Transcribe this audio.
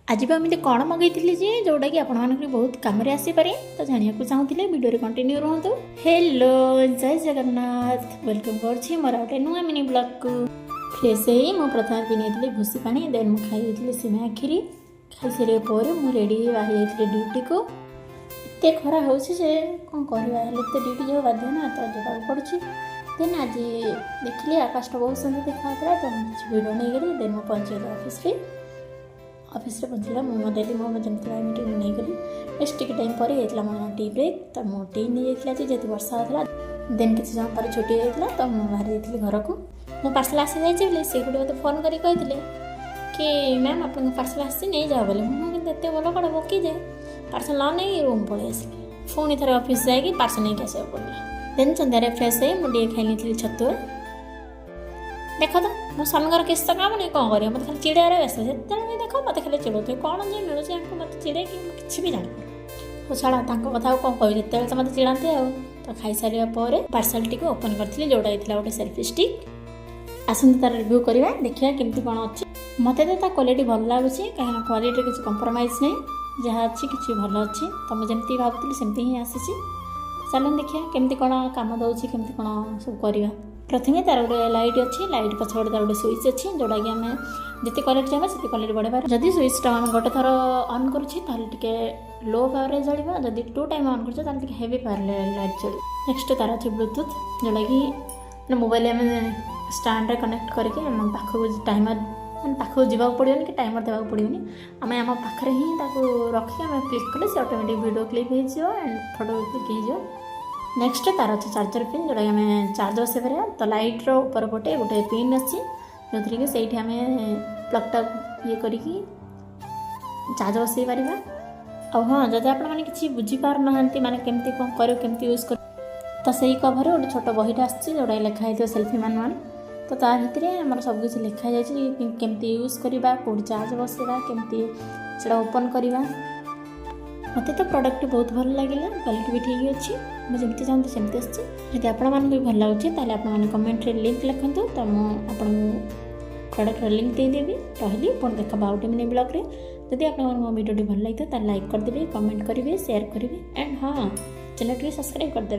आज भी एमती कौन मंगई जे जोटा कि आपण बहुत कम आसीपे तो जाना चाहूँगे वीडियो कंटिन्यू रुहतु। हेलो जय जगन्नाथ वेलकम कर मोर गोटे नुआ मिनी ब्लॉग को फ्रेश हो प्रथम पिनी भूसी पा देन मुझे खाई सिमा खीरी खाई सारे मुझे रेडी बाहरी जाती ड्यूटी को एत खरा हो कौन करवा तो ड्यूटी जो बाध्य ना तो जवाब पड़ी देन आज देखिए आकाश बहुत सुंदर देखा तो भिड नहीं देन मुझे पहुँचे ऑफिस रे पहुँचला मुझे मो जमी मीटिंग नहीं गली नेक्स्ट टी टाइम पर होता मोर टी ब्रेक तो मो टी नहीं जाता जेहतु वर्षा होता देन किसी समय पर छुट्टी होता तो मुझे बाहरी जाती घर को मो पार्सल आसी जाइए से गोटे मत फोन कर कहते कि मैम आप पार्सल आसी नहीं जाओ बोले मुझे एत भल कौन हम कि पार्सल न नहीं रूम पलि आसिक पुणी थे ऑफिस जाकि पार्सल नहीं आसा पड़ा देन सन्धार फ्रेश हो मुझे खाई नी छतुआ देख तो मो स्वामी किस तो काम नहीं कौन कर मतलब खाली चिड़ार व्यस्त जिते देख मत खाली चिड़े कौन जो मिलूँ मत चिड़े कि भी जान हो छाड़ा कथा कौन कह जिते तो मत चिड़ाते तो खाई सारे पार्सल टी ओपन करी जोटा होता गोटे सेल्फी स्टिक आसते तार रिव्यू करवा देखिए केमती कौन अच्छी मत तो क्वालिटी भल लगुच कहीं क्वालिटी किसी कंप्रोमाइज नहीं जहाँ अच्छी किसी भल अच्छी तो मुझे जमी भावुली सेमती ही आसी चलन देखिए केमती कौन कम दूसरी केमती कौन सब करवा प्रथम तार गोटे लाइट अच्छी लाइट पछपटे तार गोटे स्विच अच्छी जोटा कि आम जिते क्वालिटी चाहिए से क्वालिटी बढ़ेगा जदि स्विचटा आम गोटे थर ऑन करुँचे लो पावर चलो जदि 2 टाइम ऑन कर हेवी पावर लाइट चलो नेक्स्ट तार अच्छे ब्लूटूथ जोटा कि मोबाइल आम स्टैंड कनेक्ट करके पाखक टाइमर पाखक जावा पड़ोनी कि टाइमर देवाक पड़ोनी आम आम पाखे ही रखी आम क्लिक कले से ऑटोमेटिक वीडियो क्लिक हो एंड फोटो क्लिक हो नेक्स्ट तार अच्छे चार्जर पिन जोटा आम चार्ज बसई पार तो लाइट्र ऊपर पटे गोटे पिन अच्छी जो थी कि सही आम प्लगटा ये करके चार्ज बसई पार हाँ जदि आपने बुझीपार ना माने केमती कौन करमती यूज कर तो सही कभर गोटे छोट बहीटा आसची जोटा लिखाई थो सेल्फी मैनुआल तो ता भितर आम सबकि लिखा जाए केमती यूज करवा कौट चार्ज बसवा केमती से ओपन करवा मत तो प्रोडक्ट बहुत भल लगे क्वालिटी भी ठीक अच्छी मुझे जमी चाहते सेमती आदि आपण भी भल लगे आप कमेंट लिंक लिखुँ तो मुझे प्रोडक्ट लिंक देदेवी रही पुणी देखा आउटे मिनी ब्लॉग जदि आप वीडियो भल लगे तो लाइक करदे कमेंट करेंगे शेयर करेंगे एंड हाँ चैनल सब्सक्राइब करदे।